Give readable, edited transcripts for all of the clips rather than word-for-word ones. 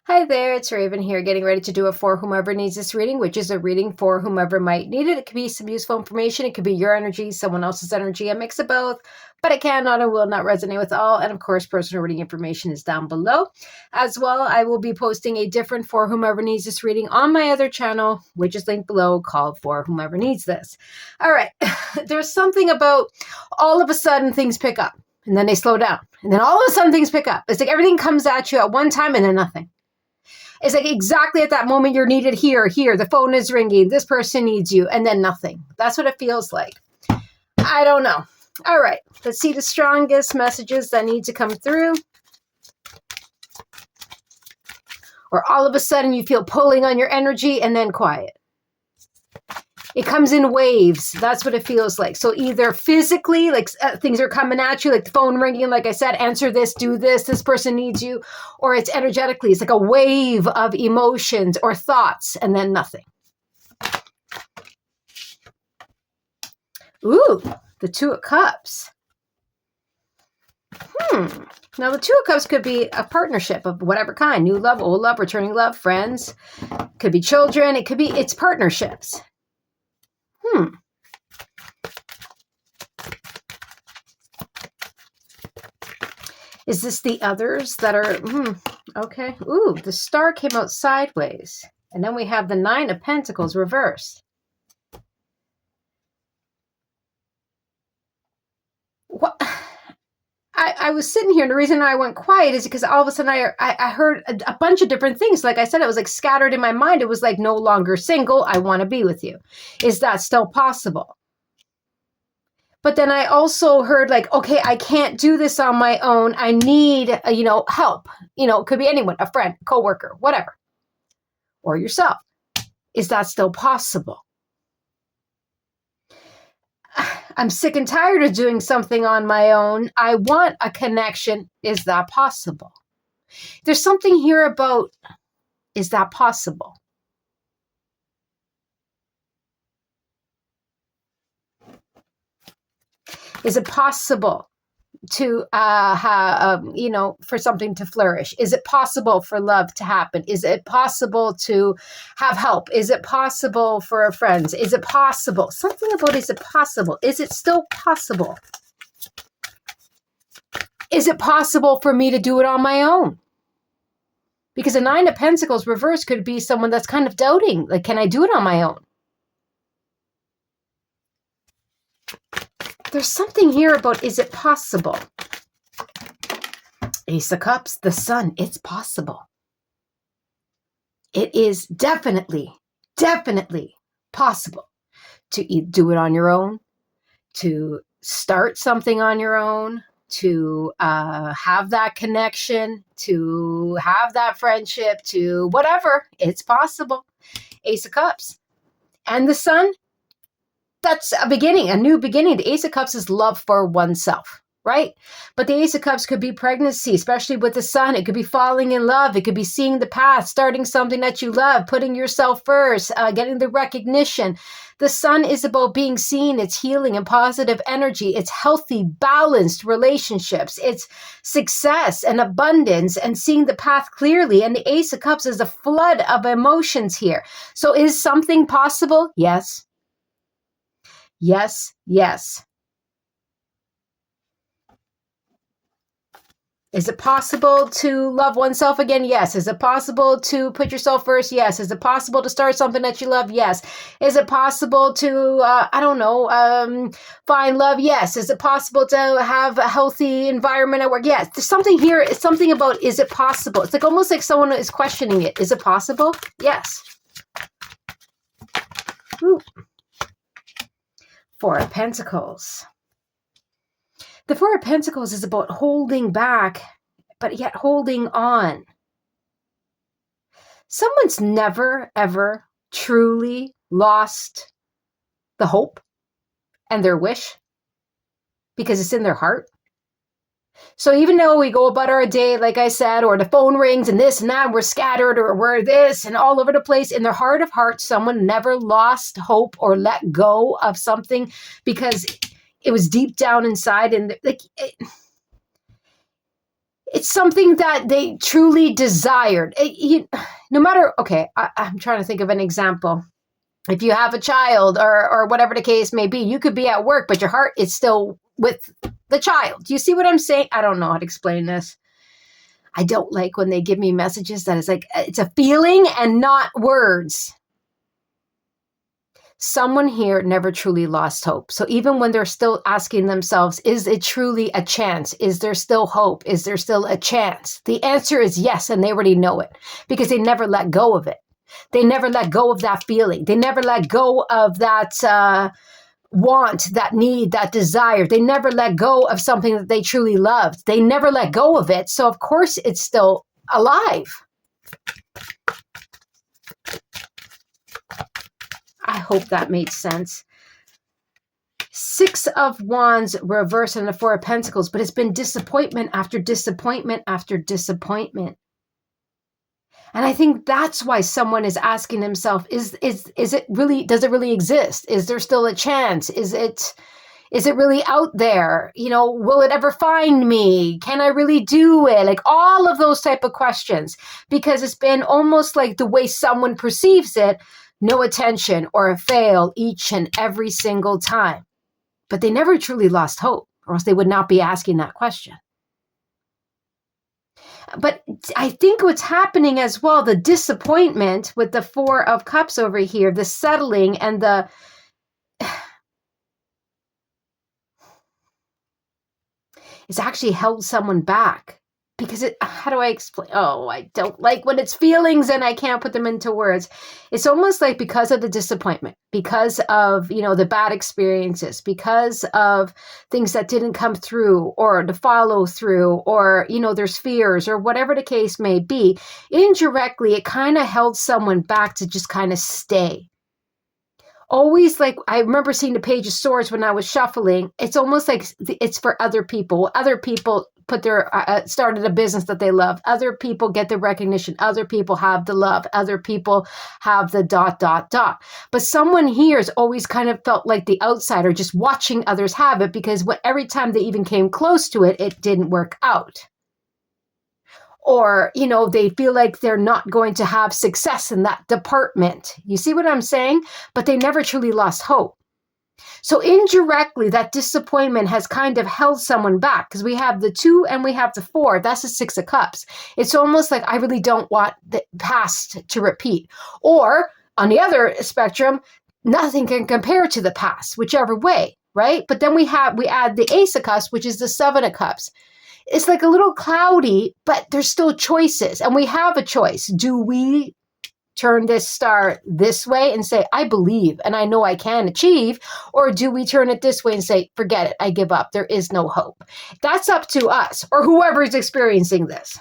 Hi there, it's Raven here, getting ready to do a For Whomever Needs This reading, which is a reading for whomever might need it. It could be some useful information. It could be your energy, someone else's energy, a mix of both, but it cannot and will not resonate with all. And of course, personal reading information is down below. As well, I will be posting a different For Whomever Needs This reading on my other channel, which is linked below, called For Whomever Needs This. All right, there's something about all of a sudden things pick up and then they slow down. And then all of a sudden things pick up. It's like everything comes at you at one time and then nothing. It's like exactly at that moment you're needed here, the phone is ringing, this person needs you, and then nothing. That's what it feels like. I don't know. All right, let's see the strongest messages that need to come through. Or all of a sudden you feel pulling on your energy and then quiet. It comes in waves. That's what it feels like. So either physically, like things are coming at you, like the phone ringing, like I said, answer this, do this person needs you, or it's energetically. It's like a wave of emotions or thoughts and then nothing. Ooh, the Two of Cups. Now the Two of Cups could be a partnership of whatever kind, new love, old love, returning love, friends, could be children, it's partnerships. Is this the others that are, okay. Ooh, the Star came out sideways. And then we have the Nine of Pentacles reversed. What? I was sitting here, and the reason I went quiet is because all of a sudden I heard a bunch of different things. Like I said, it was like scattered in my mind. It was like no longer single. I want to be with you. Is that still possible? But then I also heard like, okay, I can't do this on my own. I need, help. It could be anyone, a friend, coworker, whatever. Or yourself. Is that still possible? I'm sick and tired of doing something on my own. I want a connection. Is that possible? There's something here about, is that possible? Is it possible to for something to flourish? Is it possible for love to happen? Is it possible to have help? Is it possible for friends? Is it possible? Something about, is it possible? Is it still possible? Is it possible for me to do it on my own? Because the Nine of Pentacles reverse could be someone that's kind of doubting, like, can I do it on my own? There's something here about, is it possible? Ace of Cups, the Sun, it's possible. It is definitely possible to do it on your own, to start something on your own, to have that connection, to have that friendship, to whatever. It's possible. Ace of Cups. And the Sun, that's a beginning, a new beginning. The Ace of Cups is love for oneself, right? But the Ace of Cups could be pregnancy, especially with the Sun. It could be falling in love. It could be seeing the path, starting something that you love, putting yourself first, getting the recognition. The Sun is about being seen. It's healing and positive energy. It's healthy, balanced relationships. It's success and abundance and seeing the path clearly. And the Ace of Cups is a flood of emotions here. So is something possible? Yes. Yes, yes. Is it possible to love oneself again? Yes. Is it possible to put yourself first? Yes. Is it possible to start something that you love? Yes. Is it possible to, find love? Yes. Is it possible to have a healthy environment at work? Yes. There's something here. It's something about, is it possible? It's like almost like someone is questioning it. Is it possible? Yes. Ooh. Four of Pentacles. The Four of Pentacles is about holding back, but yet holding on. Someone's never, ever truly lost the hope and their wish because it's in their heart. So even though we go about our day, like I said, or the phone rings and this and that, and we're scattered or we're this and all over the place, in their heart of hearts, someone never lost hope or let go of something because it was deep down inside. And it's it's something that they truly desired. No matter, okay, I'm trying to think of an example. If you have a child or whatever the case may be, you could be at work, but your heart is still with the child. Do you see what I'm saying? I don't know how to explain this. I don't like when they give me messages that is like, it's a feeling and not words. Someone here never truly lost hope. So even when they're still asking themselves, is it truly a chance? Is there still hope? Is there still a chance? The answer is yes, and they already know it because they never let go of it. They never let go of that feeling. They never let go of that want, that need, that desire. They never let go of something that they truly loved. They never let go of it. So of course it's still alive. I hope that made sense. 6 of Wands reversed and the 4 of Pentacles, but it's been disappointment after disappointment after disappointment. And I think that's why someone is asking himself, is it really, does it really exist? Is there still a chance? Is it really out there? Will it ever find me? Can I really do it? Like all of those type of questions, because it's been almost like the way someone perceives it, no attention or a fail each and every single time. But they never truly lost hope, or else they would not be asking that question. But I think what's happening as well, the disappointment with the 4 of Cups over here, the settling and the... it's actually held someone back. Because how do I explain? Oh, I don't like when it's feelings and I can't put them into words. It's almost like because of the disappointment, because of, the bad experiences, because of things that didn't come through or the follow through, or, there's fears or whatever the case may be. Indirectly, it kind of held someone back to just kind of stay. Always like, I remember seeing the Page of Swords when I was shuffling. It's almost like it's for other people. Other people put their started a business that they love. Other people get the recognition. Other people have the love. Other people have the ... But someone here has always kind of felt like the outsider, just watching others have it, because every time they even came close to it, it didn't work out. Or, they feel like they're not going to have success in that department. You see what I'm saying? But they never truly lost hope. So indirectly, that disappointment has kind of held someone back, because we have the 2 and we have the 4. That's the 6 of Cups. It's almost like I really don't want the past to repeat. Or on the other spectrum, nothing can compare to the past, whichever way, right? But then we add the Ace of Cups, which is the 7 of Cups. It's like a little cloudy, but there's still choices. And we have a choice. Do we turn this star this way and say, I believe and I know I can achieve? Or do we turn it this way and say, forget it, I give up, there is no hope? That's up to us or whoever is experiencing this.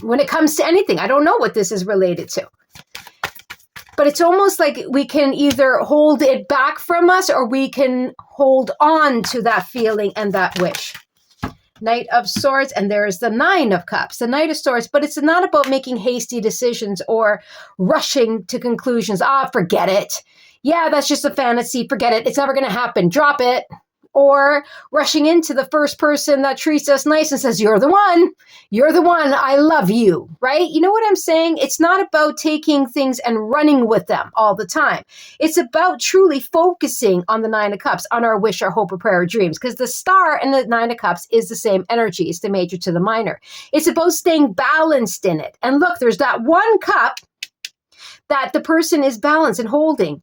When it comes to anything, I don't know what this is related to. But it's almost like we can either hold it back from us or we can hold on to that feeling and that wish. Knight of Swords, and there's the 9 of Cups, the Knight of Swords, but it's not about making hasty decisions or rushing to conclusions. Forget it. Yeah, that's just a fantasy. Forget it. It's never going to happen. Drop it. Or rushing into the first person that treats us nice and says, you're the one. You're the one. I love you, right? You know what I'm saying? It's not about taking things and running with them all the time. It's about truly focusing on the 9 of Cups, on our wish, our hope, or prayer, or dreams, because the star and the 9 of Cups is the same energy. It's the major to the minor. It's about staying balanced in it. And look, there's that one cup that the person is balanced and holding.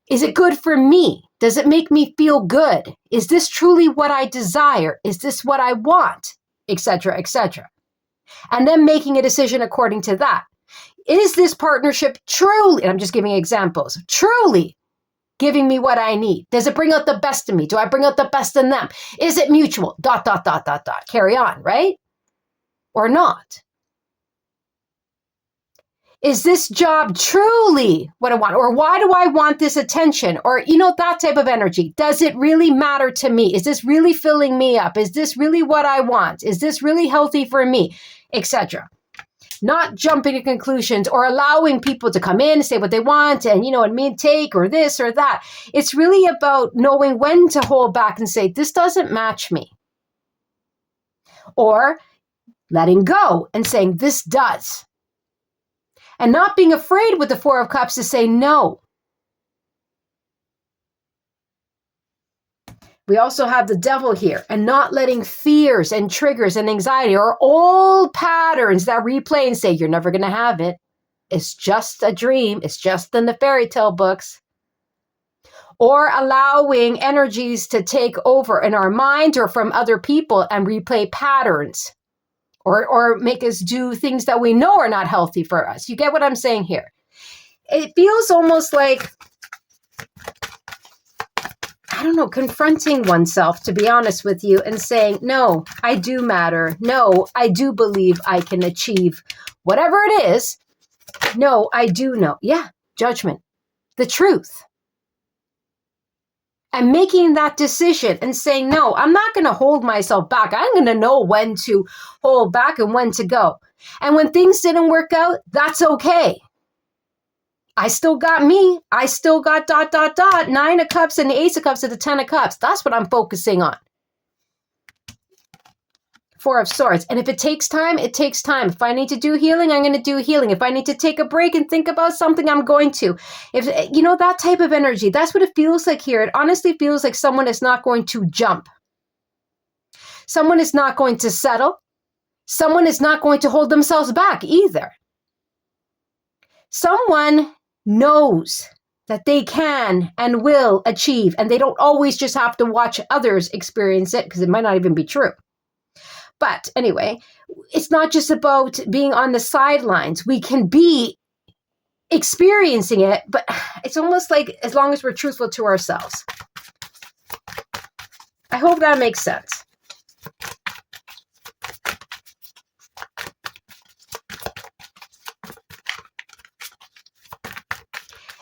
Is it good for me? Does it make me feel good? Is this truly what I desire? Is this what I want? Etc., etc. And then making a decision according to that. Is this partnership truly, and I'm just giving examples, truly giving me what I need? Does it bring out the best in me? Do I bring out the best in them? Is it mutual? ... Carry on, right? Or not? Is this job truly what I want? Or why do I want this attention? Or, that type of energy. Does it really matter to me? Is this really filling me up? Is this really what I want? Is this really healthy for me? Etc. Not jumping to conclusions or allowing people to come in and say what they want and take or this or that. It's really about knowing when to hold back and say, this doesn't match me. Or letting go and saying, this does. And not being afraid with the Four of Cups to say no. We also have the Devil here, and not letting fears and triggers and anxiety or old patterns that replay and say, you're never going to have it. It's just a dream. It's just in the fairy tale books. Or allowing energies to take over in our mind or from other people and replay patterns. Or make us do things that we know are not healthy for us. You get what I'm saying here? It feels almost like, I don't know, confronting oneself, to be honest with you, and saying, no, I do matter. No, I do believe I can achieve whatever it is. No, I do know. Yeah, judgment, the truth. And making that decision and saying, no, I'm not going to hold myself back. I'm going to know when to hold back and when to go. And when things didn't work out, that's okay. I still got me. I still got ... Nine of Cups and the Ace of Cups and the Ten of Cups. That's what I'm focusing on. Four of Swords. And if it takes time, it takes time. If I need to do healing, I'm going to do healing. If I need to take a break and think about something, I'm going to. If you know, that type of energy, that's what it feels like here. It honestly feels like someone is not going to jump. Someone is not going to settle. Someone is not going to hold themselves back either. Someone knows that they can and will achieve, and they don't always just have to watch others experience it, because it might not even be true. But anyway, it's not just about being on the sidelines. We can be experiencing it, but it's almost like as long as we're truthful to ourselves. I hope that makes sense.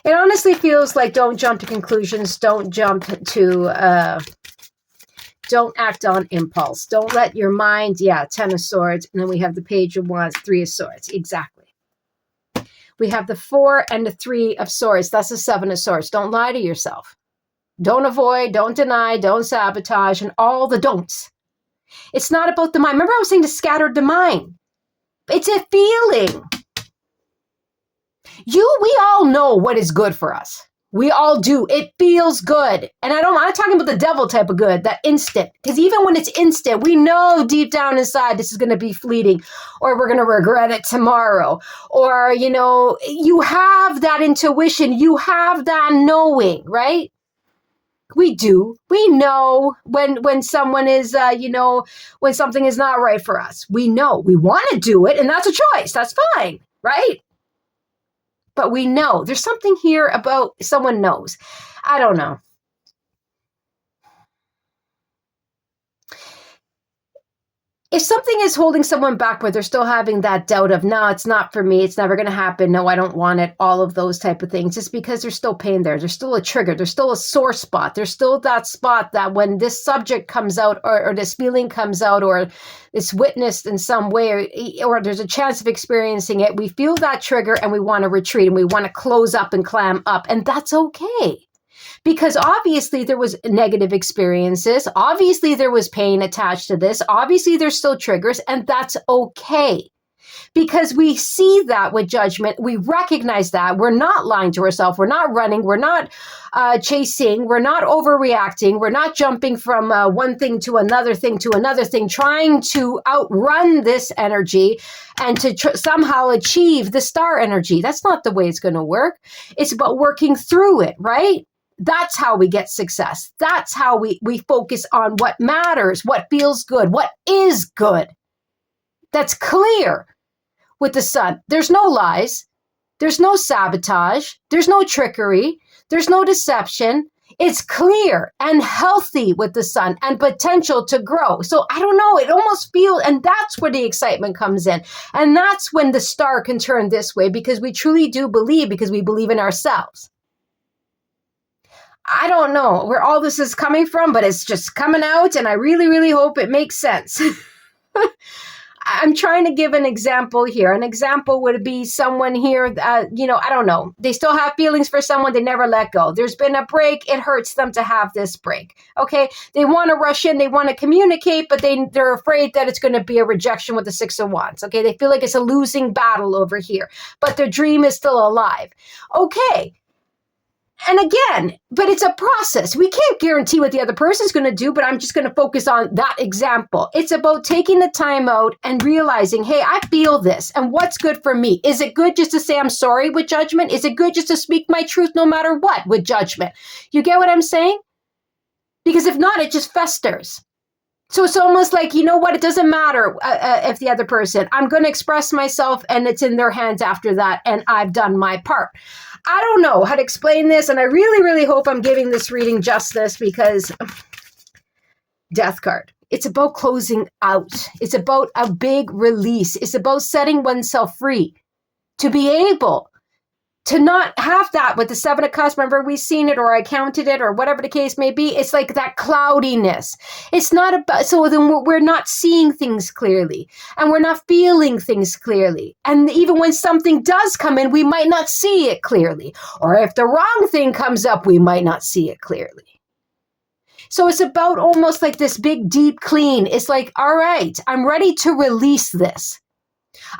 It honestly feels like don't jump to conclusions. Don't jump to... don't act on impulse. Don't let your mind, Ten of Swords. And then we have the Page of Wands, Three of Swords. Exactly. We have the Four and the Three of Swords. That's the Seven of Swords. Don't lie to yourself. Don't avoid, don't deny, don't sabotage, and all the don'ts. It's not about the mind. Remember I was saying to scatter the mind. It's a feeling. We all know what is good for us. We all do. It feels good. And I'm not talking about the devil type of good, that instant. Because even when it's instant, we know deep down inside this is going to be fleeting, or we're going to regret it tomorrow. Or, you have that intuition. You have that knowing, right? We do. We know when someone is, when something is not right for us. We know. We want to do it, and that's a choice. That's fine, right? But we know. There's something here about someone knows. I don't know. If something is holding someone back, but they're still having that doubt of, no, it's not for me, it's never going to happen, no, I don't want it, all of those type of things, it's because there's still pain there. There's still a trigger. There's still a sore spot. There's still that spot that when this subject comes out, or this feeling comes out, or it's witnessed in some way, or there's a chance of experiencing it, we feel that trigger and we want to retreat and we want to close up and clam up. And that's okay. Because obviously there was negative experiences. Obviously there was pain attached to this. Obviously there's still triggers, and that's okay. Because we see that with judgment. We recognize that. We're not lying to ourselves. We're not running. We're not chasing. We're not overreacting. We're not jumping from one thing to another thing to another thing, trying to outrun this energy and to somehow achieve the star energy. That's not the way it's going to work. It's about working through it, right? That's how we get success. That's how we focus on what matters, what feels good, what is good. That's clear with the Sun. There's no lies. There's no sabotage. There's no trickery. There's no deception. It's clear and healthy with the Sun and potential to grow. So I don't know, it almost feels, and that's where the excitement comes in. And that's when the star can turn this way, because we truly do believe, because we believe in ourselves. I don't know where all this is coming from, but it's just coming out, and I really, really hope it makes sense. I'm trying to give an example here. An example would be someone here, I don't know. They still have feelings for someone. They never let go. There's been a break. It hurts them to have this break. Okay. They want to rush in. They want to communicate, but they're afraid that it's going to be a rejection with the 6 of Wands. Okay. They feel like it's a losing battle over here, but their dream is still alive. Okay. And again, but it's a process. We can't guarantee what the other person's going to do, but I'm just going to focus on that example. It's about taking the time out and realizing, hey, I feel this, and what's good for me? Is it good just to say I'm sorry with judgment? Is it good just to speak my truth no matter what with judgment? You get what I'm saying? Because if not, it just festers. So it's almost like, you know what? It doesn't matter if the other person, I'm going to express myself and it's in their hands after that. And I've done my part. I don't know how to explain this. And I really, really hope I'm giving this reading justice because Death card. It's about closing out. It's about a big release. It's about setting oneself free to be able to not have that with the 7 of Cups. Remember, we've seen it, or I counted it, or whatever the case may be. It's like that cloudiness. It's not about, so then we're not seeing things clearly, and we're not feeling things clearly. And even when something does come in, we might not see it clearly. Or if the wrong thing comes up, we might not see it clearly. So it's about almost like this big, deep clean. It's like, all right, I'm ready to release this.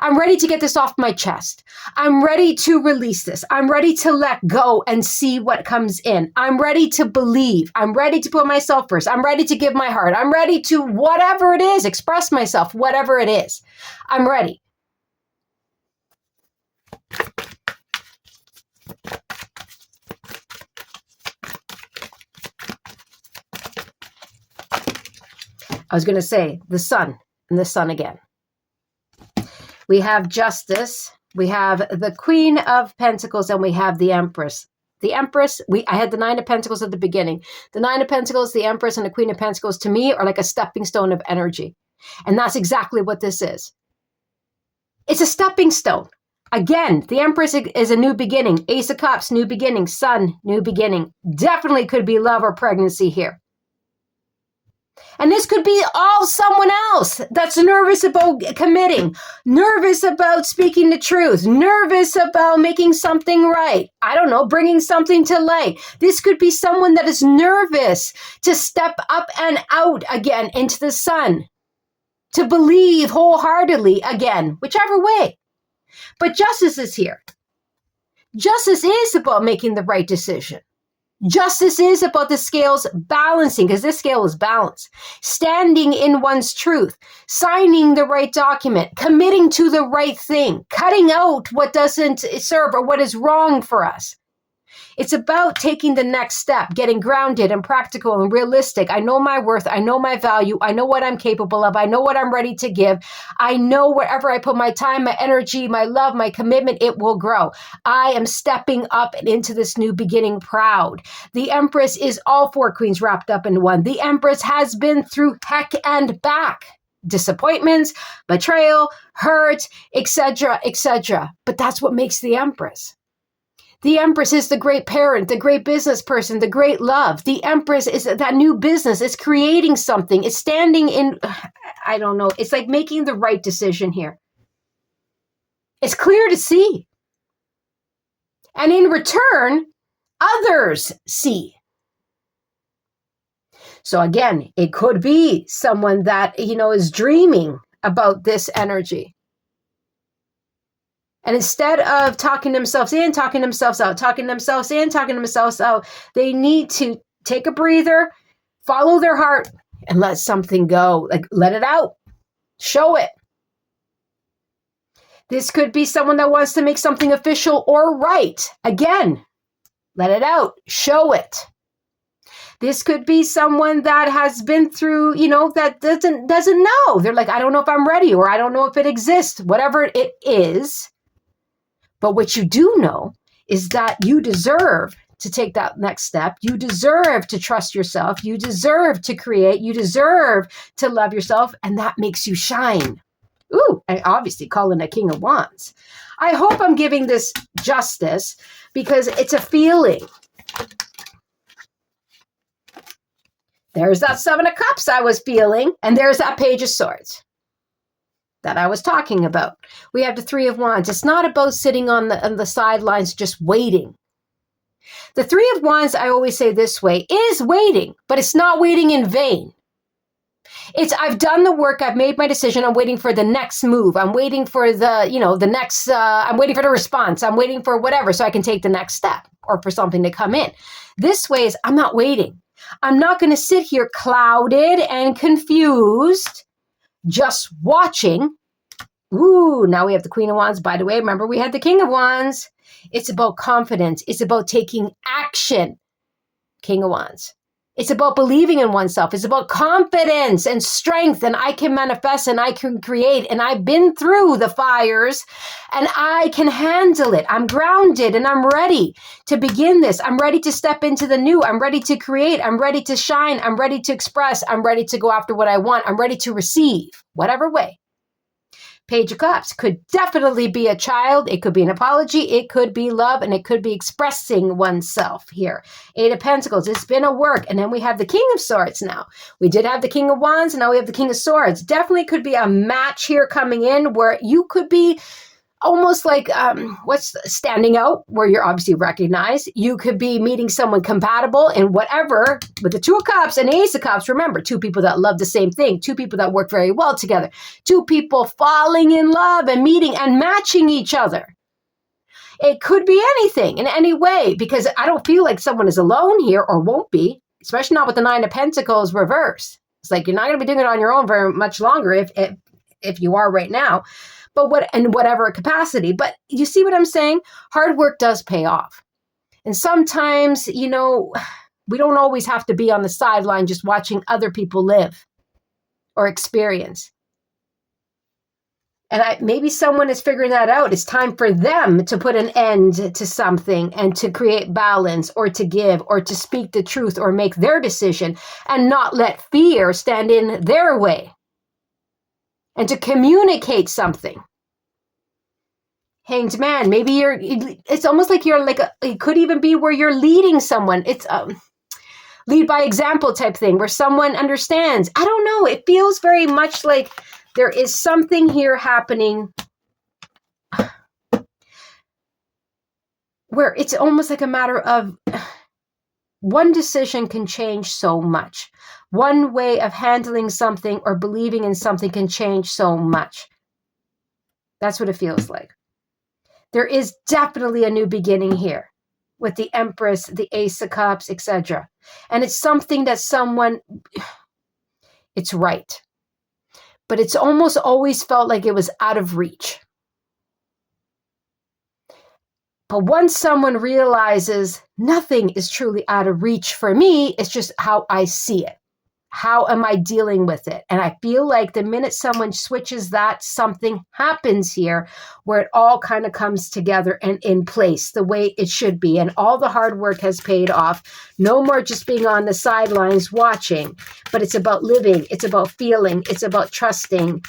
I'm ready to get this off my chest. I'm ready to release this. I'm ready to let go and see what comes in. I'm ready to believe. I'm ready to put myself first. I'm ready to give my heart. I'm ready to whatever it is, express myself, whatever it is. I'm ready. I was going to say the sun and the sun again. We have Justice, we have the Queen of Pentacles, and we have the Empress. The Empress, I had the 9 of Pentacles at the beginning. The 9 of Pentacles, the Empress, and the Queen of Pentacles, to me, are like a stepping stone of energy. And that's exactly what this is. It's a stepping stone. Again, the Empress is a new beginning. Ace of Cups, new beginning. Sun, new beginning. Definitely could be love or pregnancy here. And this could be all someone else that's nervous about committing, nervous about speaking the truth, nervous about making something right. I don't know, bringing something to light. This could be someone that is nervous to step up and out again into the sun, to believe wholeheartedly again, whichever way. But justice is here. Justice is about making the right decision. Justice is about the scales balancing, because this scale is balance. Standing in one's truth, signing the right document, committing to the right thing, cutting out what doesn't serve or what is wrong for us. It's about taking the next step, getting grounded and practical and realistic. I know my worth. I know my value. I know what I'm capable of. I know what I'm ready to give. I know wherever I put my time, my energy, my love, my commitment, it will grow. I am stepping up and into this new beginning proud. The Empress is all 4 queens wrapped up in one. The Empress has been through heck and back. Disappointments, betrayal, hurt, etc., etc. But that's what makes the Empress. The Empress is the great parent, the great business person, the great love. The Empress is that new business. It's creating something. It's standing in, I don't know. It's like making the right decision here. It's clear to see. And in return, others see. So again, it could be someone that, is dreaming about this energy. And instead of talking themselves in, talking themselves out, talking themselves in, talking themselves out, they need to take a breather, follow their heart, and let something go. Like, let it out. Show it. This could be someone that wants to make something official or right. Again, let it out. Show it. This could be someone that has been through, that doesn't know. They're like, I don't know if I'm ready, or I don't know if it exists, whatever it is. But what you do know is that you deserve to take that next step. You deserve to trust yourself. You deserve to create. You deserve to love yourself. And that makes you shine. Ooh, and obviously calling a King of Wands. I hope I'm giving this justice because it's a feeling. There's that 7 of Cups I was feeling. And there's that Page of Swords. that I was talking about. We have the Three of Wands. It's not about sitting on the sidelines just waiting. The Three of Wands, I always say this way, is waiting, but it's not waiting in vain. It's, I've done the work, I've made my decision, I'm waiting for the next move. I'm waiting for I'm waiting for the response. I'm waiting for whatever so I can take the next step or for something to come in. This way is, I'm not waiting. I'm not going to sit here clouded and confused, just watching. Ooh, now we have the Queen of Wands. By the way, remember we had the King of Wands. It's about confidence. It's about taking action. King of Wands. It's about believing in oneself. It's about confidence and strength, and I can manifest and I can create, and I've been through the fires and I can handle it. I'm grounded and I'm ready to begin this. I'm ready to step into the new. I'm ready to create. I'm ready to shine. I'm ready to express. I'm ready to go after what I want. I'm ready to receive, whatever way. Page of Cups could definitely be a child. It could be an apology. It could be love, and it could be expressing oneself here. Eight of Pentacles. It's been a work. And then we have the King of Swords now. We did have the King of Wands, and now we have the King of Swords. Definitely could be a match here coming in where you could be almost like standing out, where you're obviously recognized. You could be meeting someone compatible in whatever, with the Two of Cups and the Ace of Cups. Remember, two people that love the same thing, two people that work very well together, two people falling in love and meeting and matching each other. It could be anything in any way, because I don't feel like someone is alone here or won't be, especially not with the Nine of Pentacles reversed. It's like you're not going to be doing it on your own very much longer if you are right now. But in whatever capacity. But you see what I'm saying? Hard work does pay off. And sometimes, we don't always have to be on the sideline just watching other people live or experience. And maybe someone is figuring that out. It's time for them to put an end to something and to create balance or to give or to speak the truth or make their decision and not let fear stand in their way. And to communicate something. Hanged Man, maybe it's almost like it could even be where you're leading someone. It's lead by example type thing where someone understands. I don't know. It feels very much like there is something here happening where it's almost like a matter of one decision can change so much. One way of handling something or believing in something can change so much. That's what it feels like. There is definitely a new beginning here with the Empress, the Ace of Cups, etc. And it's something that it's right. But it's almost always felt like it was out of reach. But once someone realizes nothing is truly out of reach for me, it's just how I see it. How am I dealing with it? And I feel like the minute someone switches that, something happens here where it all kind of comes together and in place the way it should be. And all the hard work has paid off. No more just being on the sidelines watching, but it's about living. It's about feeling. It's about trusting.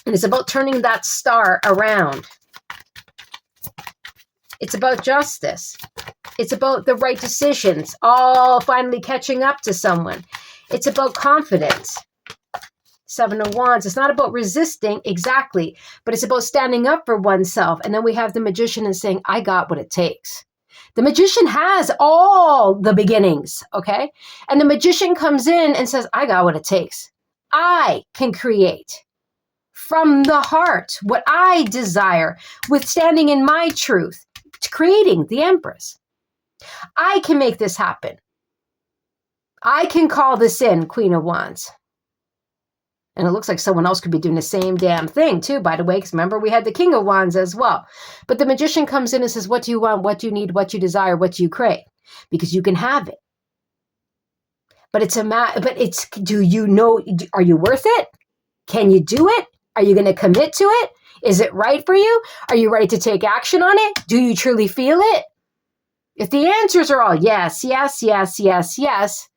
And it's about turning that star around. It's about justice. It's about the right decisions, all finally catching up to someone. It's about confidence. Seven of Wands. It's not about resisting, exactly, but it's about standing up for oneself. And then we have the Magician and saying, I got what it takes. The Magician has all the beginnings, okay? And the Magician comes in and says, I got what it takes. I can create from the heart what I desire, with standing in my truth, creating the Empress. I can make this happen. I can call this in, Queen of Wands. And it looks like someone else could be doing the same damn thing too, by the way, because remember we had the King of Wands as well. But the Magician comes in and says, what do you want, what do you need, what you desire, what do you crave? Because you can have it. But do you know, are you worth it? Can you do it? Are you going to commit to it? Is it right for you? Are you ready to take action on it? Do you truly feel it? If the answers are all yes, yes, yes, yes, yes,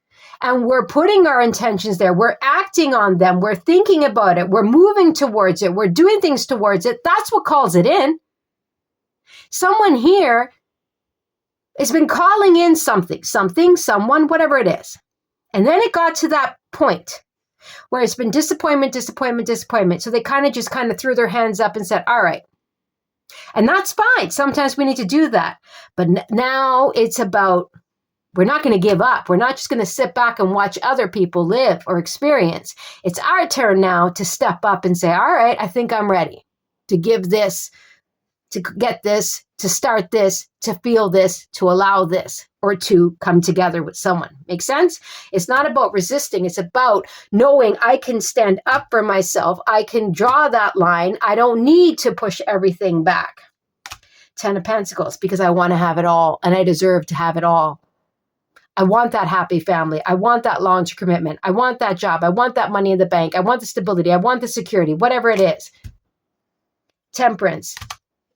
and we're putting our intentions there, we're acting on them, we're thinking about it, we're moving towards it, we're doing things towards it, that's what calls it in. Someone here has been calling in something, someone, whatever it is. And then it got to that point where it's been disappointment, disappointment, disappointment. So they kind of threw their hands up and said, all right. And that's fine. Sometimes we need to do that. But now it's about, we're not going to give up. We're not just going to sit back and watch other people live or experience. It's our turn now to step up and say, all right, I think I'm ready to give this, to get this, to start this, to feel this, to allow this, or to come together with someone. Make sense? It's not about resisting. It's about knowing I can stand up for myself. I can draw that line. I don't need to push everything back. 10 of Pentacles, because I want to have it all and I deserve to have it all. I want that happy family. I want that long-term commitment. I want that job. I want that money in the bank. I want the stability. I want the security, whatever it is. Temperance.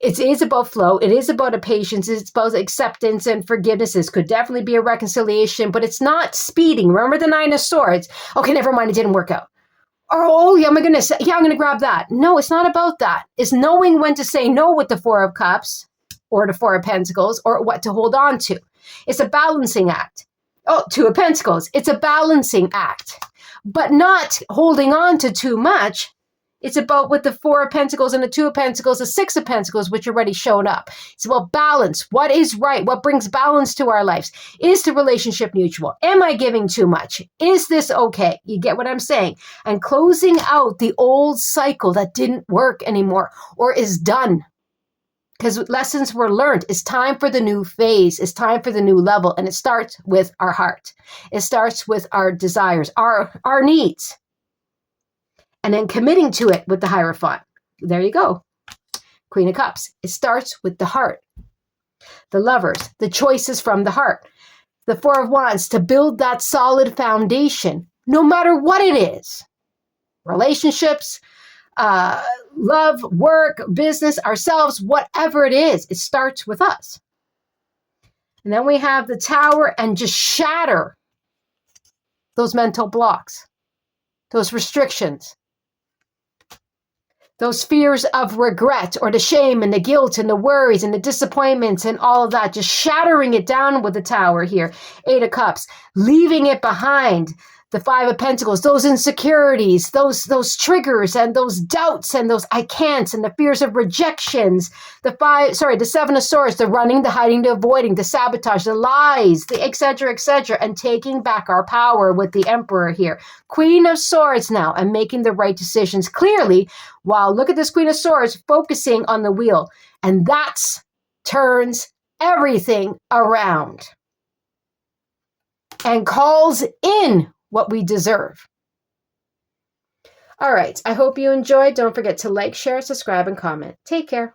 It is about flow. It is about a patience. It's about acceptance and forgiveness. This could definitely be a reconciliation, but it's not speeding. Remember the 9 of Swords? Okay, never mind. It didn't work out. Oh, yeah, I'm going to grab that. No, it's not about that. It's knowing when to say no with the 4 of Cups or the 4 of Pentacles, or what to hold on to. It's a balancing act. Oh, 2 of Pentacles. It's a balancing act, but not holding on to too much. It's about with the 4 of Pentacles and the 2 of Pentacles, the 6 of Pentacles, which already showed up. It's about balance. What is right? What brings balance to our lives? Is the relationship mutual? Am I giving too much? Is this okay? You get what I'm saying? And closing out the old cycle that didn't work anymore or is done. Because lessons were learned. It's time for the new phase. It's time for the new level. And it starts with our heart. It starts with our desires, our needs. And then committing to it with the Hierophant. There you go. Queen of Cups. It starts with the heart. The Lovers. The choices from the heart. The 4 of Wands. To build that solid foundation, no matter what it is. Relationships, love, work, business, ourselves, whatever it is. It starts with us. And then we have the Tower, and just shatter those mental blocks, those restrictions, those fears of regret, or the shame and the guilt and the worries and the disappointments and all of that, just shattering it down with the Tower here. 8 of Cups, leaving it behind. The 5 of Pentacles, those insecurities, those triggers and those doubts and those I can'ts and the fears of rejections. The 7 of Swords, the running, the hiding, the avoiding, the sabotage, the lies, the et cetera, and taking back our power with the Emperor here. Queen of Swords now, and making the right decisions clearly, while look at this Queen of Swords focusing on the wheel. And that's turns everything around and calls in what we deserve. All right. I hope you enjoyed. Don't forget to like, share, subscribe, and comment. Take care.